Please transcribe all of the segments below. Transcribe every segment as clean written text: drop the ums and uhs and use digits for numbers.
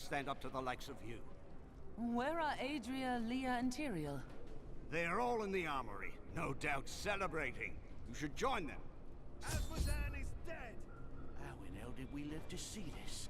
stand up to the likes of you. Where are Adria, Leah, and Tyrael? They are all in the armory, no doubt celebrating. You should join them. Alphazan is dead! How in hell did we live to see this?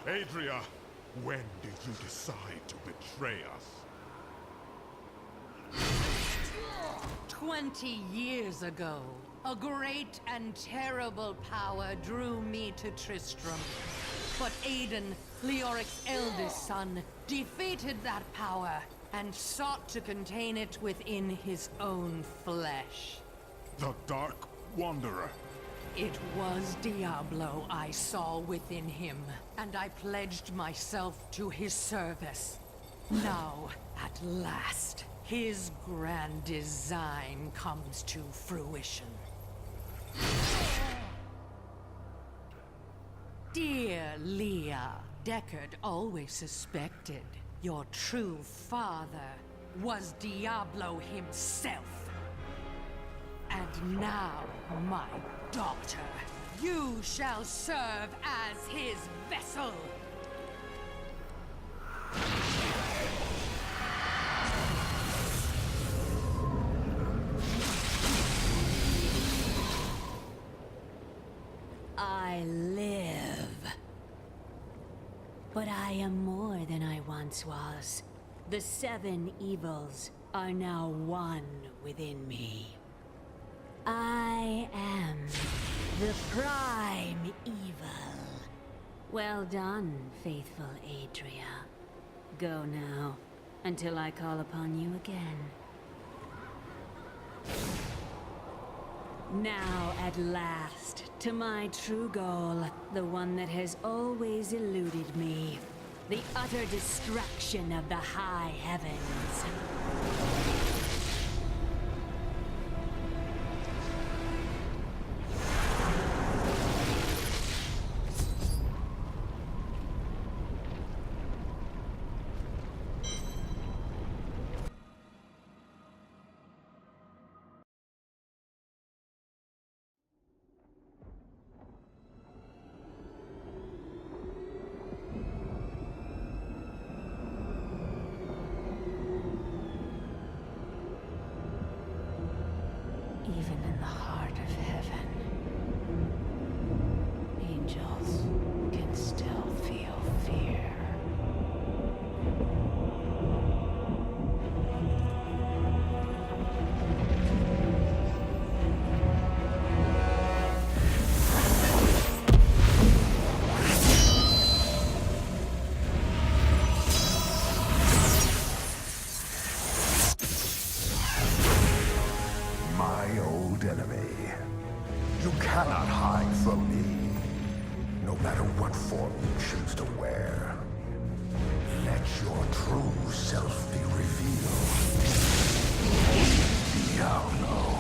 Adria, when did you decide to betray us? 20 years ago, a great and terrible power drew me to Tristram. But Aiden, Leoric's eldest son, defeated that power and sought to contain it within his own flesh. The Dark Wanderer. It was Diablo I saw within him, and I pledged myself to his service. Now, at last, his grand design comes to fruition. Dear Leah, Deckard always suspected your true father was Diablo himself. And now, my daughter, you shall serve as his vessel. I live. But I am more than I once was. The 7 evils are now one within me. I am the prime evil. Well done, faithful Adria. Go now, until I call upon you again. Now, at last, to my true goal, the one that has always eluded me. The utter destruction of the high heavens. Even in the heart of heaven, angels can still feel fear. old enemy. You cannot hide from me, no matter what form you choose to wear. Let your true self be revealed. Diablo.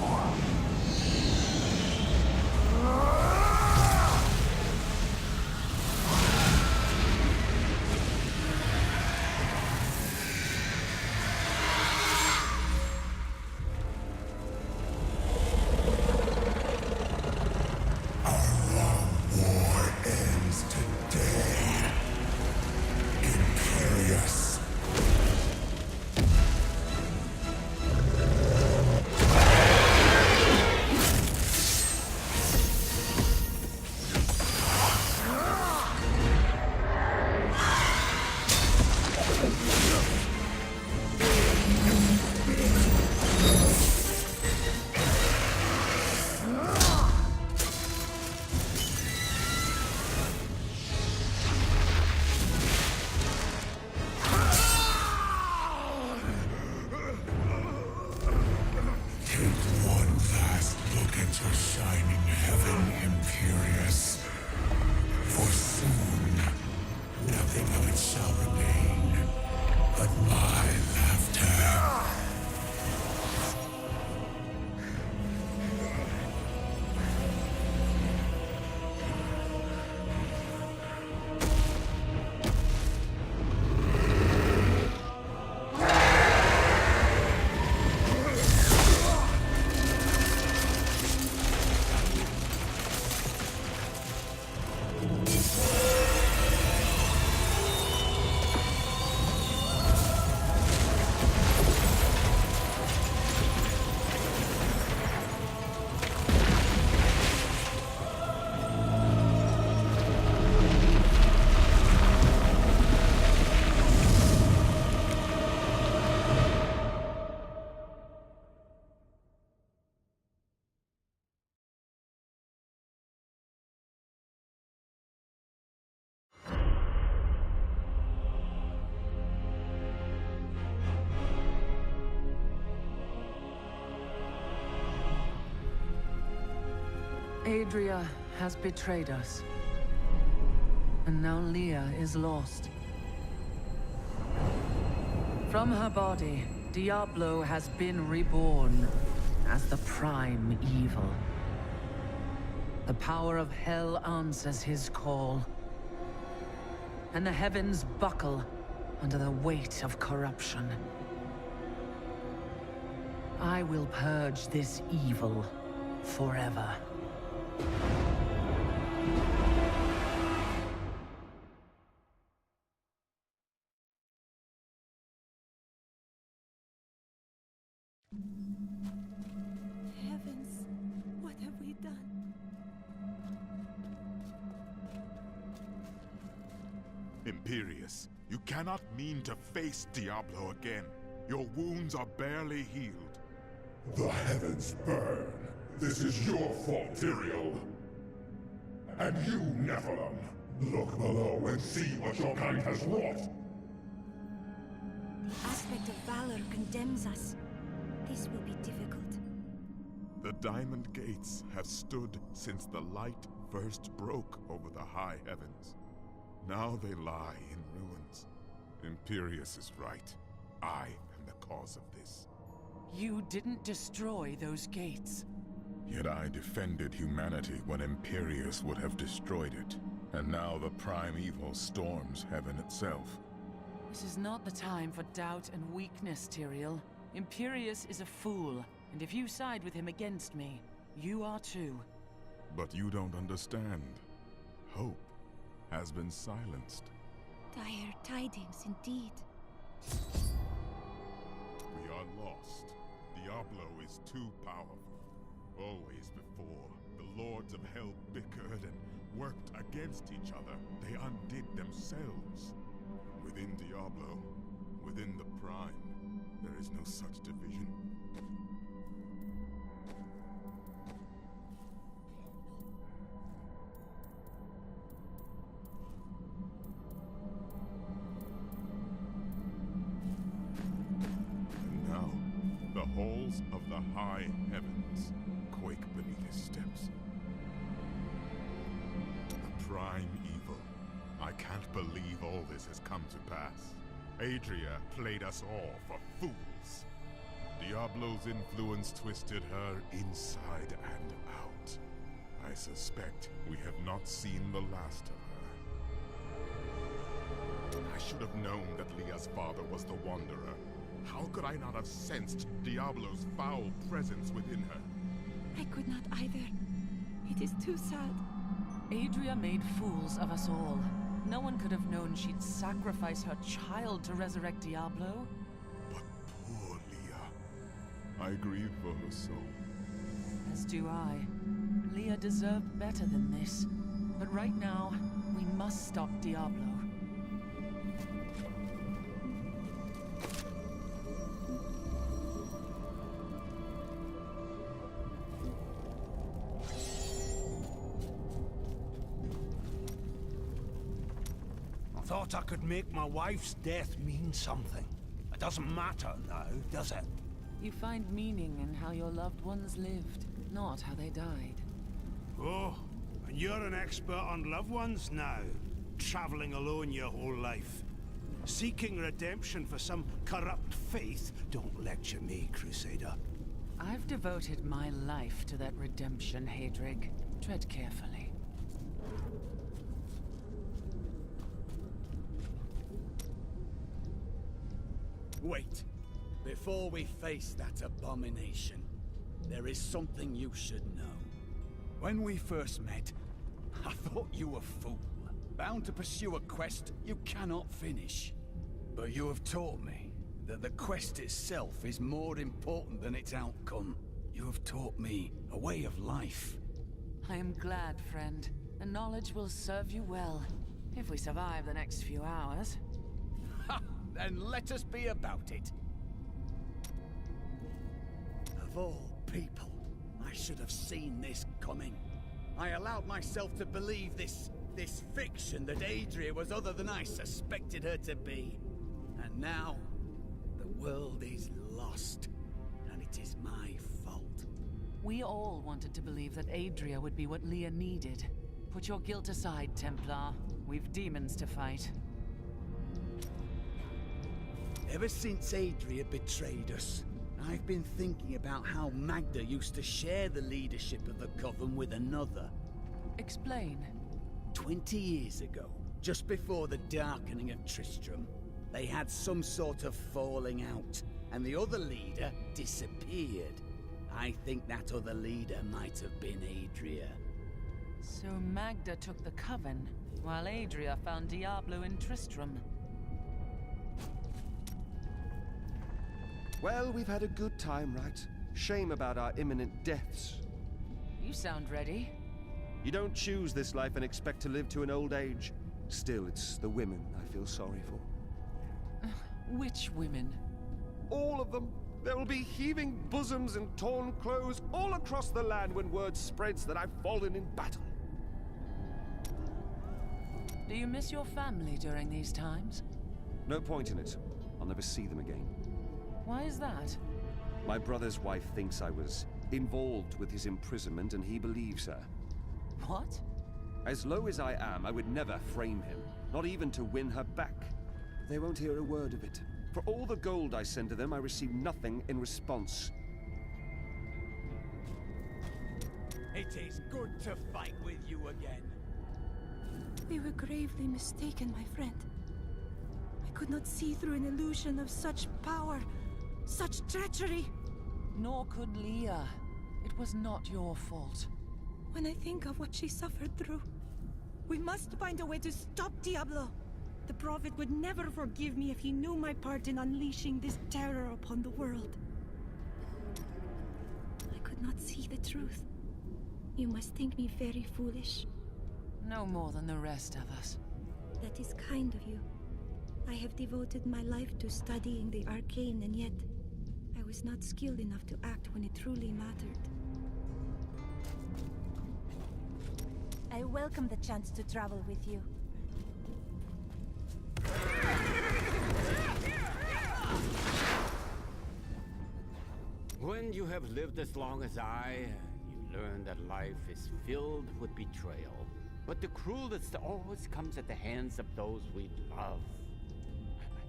Adria has betrayed us. And now Leah is lost. From her body, Diablo has been reborn as the prime evil. The power of hell answers his call. And the heavens buckle under the weight of corruption. I will purge this evil forever. Heavens, what have we done? Imperius, you cannot mean to face Diablo again. Your wounds are barely healed. The heavens burn. This is your fault, Tyrael. And you, Nephilim, look below and see what your kind has wrought. The aspect of valor condemns us. This will be difficult. The Diamond Gates have stood since the light first broke over the high heavens. Now they lie in ruins. Imperius is right. I am the cause of this. You didn't destroy those gates. Yet I defended humanity when Imperius would have destroyed it. And now the prime evil storms heaven itself. This is not the time for doubt and weakness, Tyrael. Imperius is a fool, and if you side with him against me, you are too. But you don't understand. Hope has been silenced. Dire tidings indeed. We are lost. Diablo is too powerful. Always before, the lords of hell bickered and worked against each other. They undid themselves. Within Diablo, within the Prime, there is no such division. And now, the halls of the high heavens quake beneath his steps. The prime evil. I can't believe all this has come to pass. Adria played us all for fools. Diablo's influence twisted her inside and out. I suspect we have not seen the last of her. I should have known that Leah's father was the Wanderer. How could I not have sensed Diablo's foul presence within her? I could not either. It is too sad. Adria made fools of us all. No one could have known she'd sacrifice her child to resurrect Diablo. But poor Leah. I grieve for her soul. As do I. Leah deserved better than this. But right now, we must stop Diablo. Thought I could make my wife's death mean something. It doesn't matter now, does it? You find meaning in how your loved ones lived, not how they died. Oh, and you're an expert on loved ones now. Traveling alone your whole life. Seeking redemption for some corrupt faith. Don't lecture me, Crusader. I've devoted my life to that redemption, Hadrig. Tread carefully. Wait. Before we face that abomination, there is something you should know. When we first met, I thought you a fool, bound to pursue a quest you cannot finish. But you have taught me that the quest itself is more important than its outcome. You have taught me a way of life. I am glad, friend. The knowledge will serve you well, if we survive the next few hours. Ha! Then let us be about it. Of all people, I should have seen this coming. I allowed myself to believe this fiction that Adria was other than I suspected her to be. And now, the world is lost, and it is my fault. We all wanted to believe that Adria would be what Leah needed. Put your guilt aside, Templar. We've demons to fight. Ever since Adria betrayed us, I've been thinking about how Magda used to share the leadership of the Coven with another. Explain. 20 years ago, just before the darkening of Tristram, they had some sort of falling out, and the other leader disappeared. I think that other leader might have been Adria. So Magda took the Coven, while Adria found Diablo in Tristram. Well, we've had a good time, right? Shame about our imminent deaths. You sound ready. You don't choose this life and expect to live to an old age. Still, it's the women I feel sorry for. Which women? All of them. There will be heaving bosoms and torn clothes all across the land when word spreads that I've fallen in battle. Do you miss your family during these times? No point in it. I'll never see them again. Why is that? My brother's wife thinks I was involved with his imprisonment, and he believes her. What? As low as I am, I would never frame him, not even to win her back. They won't hear a word of it. For all the gold I send to them, I receive nothing in response. It is good to fight with you again. We were gravely mistaken, my friend. I could not see through an illusion of such power, such treachery. Nor could Leah. It was not your fault. When I think of what she suffered through, we must find a way to stop Diablo. The Prophet would never forgive me if he knew my part in unleashing this terror upon the world. I could not see the truth. You must think me very foolish. No more than the rest of us. That is kind of you. I have devoted my life to studying the arcane, and yet I was not skilled enough to act when it truly mattered. I welcome the chance to travel with you. When you have lived as long as I, you learned that life is filled with betrayal. But the cruelest always comes at the hands of those we love.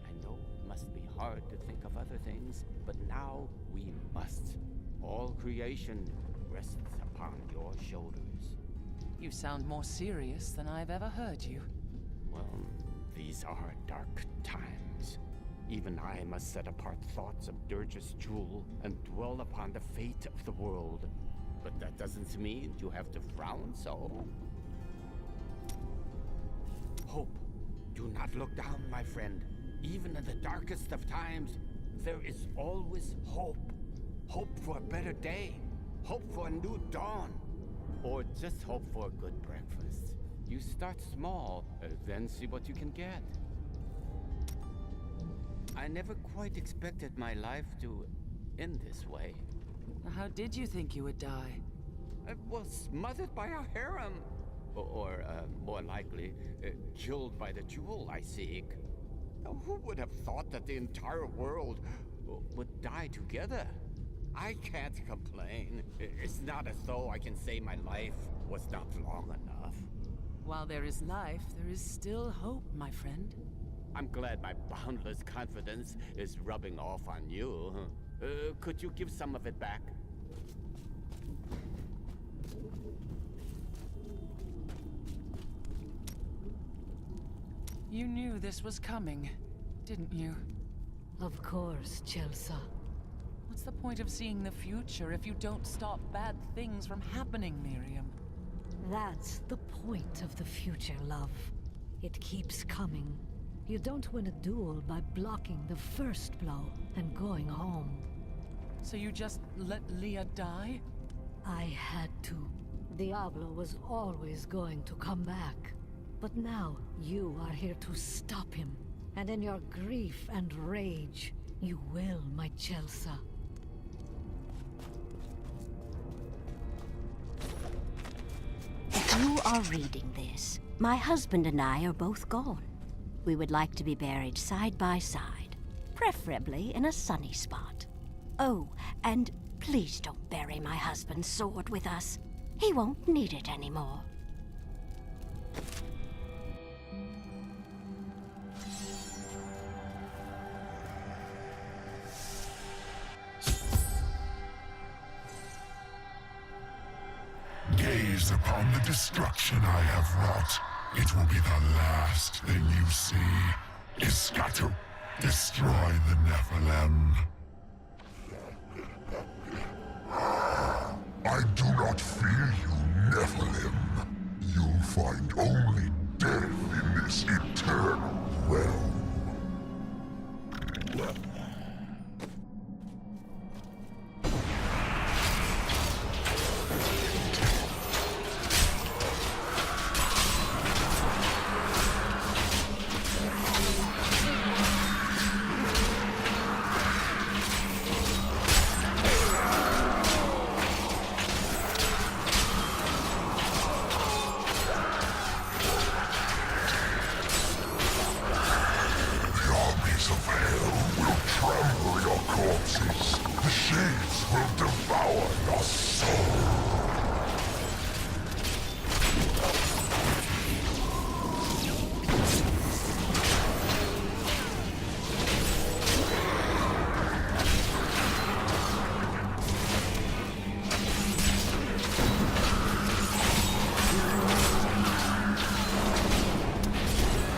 I know it must be hard to think of other things, but now we must. All creation rests upon your shoulders. You sound more serious than I've ever heard you. Well, these are dark times. Even I must set apart thoughts of Dirge's jewel and dwell upon the fate of the world. But that doesn't mean you have to frown so. Hope. Do not look down, my friend. Even in the darkest of times, there is always hope. Hope for a better day. Hope for a new dawn. Or just hope for a good breakfast. You start small, then see what you can get. I never quite expected my life to end this way. How did you think you would die? I was smothered by a harem. Or more likely, killed by the jewel I seek. Now, who would have thought that the entire world would die together? I can't complain. It's not as though I can say my life was not long enough. While there is life, there is still hope, my friend. I'm glad my boundless confidence is rubbing off on you. Could you give some of it back? You knew this was coming, didn't you? Of course, Chelsea. What's the point of seeing the future if you don't stop bad things from happening, Miriam? That's the point of the future, love. It keeps coming. You don't win a duel by blocking the first blow and going home. So you just let Leah die? I had to. Diablo was always going to come back. But now, you are here to stop him. And in your grief and rage, you will, my Chelsea. If you are reading this, my husband and I are both gone. We would like to be buried side by side, preferably in a sunny spot. Oh, and please don't bury my husband's sword with us. He won't need it anymore. Gaze upon the destruction I have wrought. It will be the last thing you see. Iskatu, destroy the Nephilim. I do not fear you, Nephilim. You'll find only death in this eternal realm.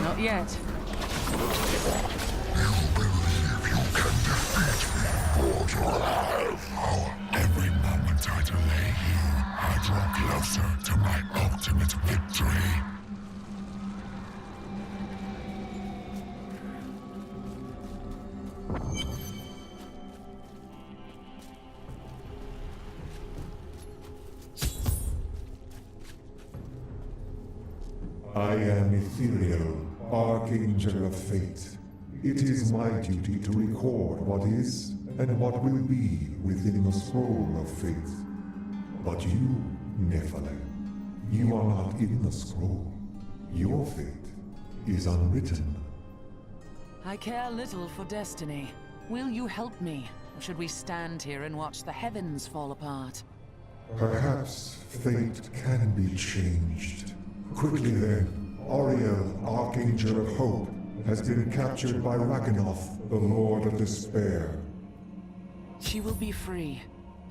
Not yet. You believe you can defeat me, mortal? Every moment I delay you, I draw closer to my ultimate victory. I am Ethereal, Archangel of Fate. It is my duty to record what is and what will be within the scroll of fate. But you, Nephilim, you are not in the scroll. Your fate is unwritten. I care little for destiny. Will you help me? Or should we stand here and watch the heavens fall apart? Perhaps fate can be changed. Quickly then, Auriel, Archangel of Hope, has been captured by Raganoth, the Lord of Despair. She will be free.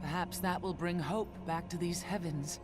Perhaps that will bring hope back to these heavens.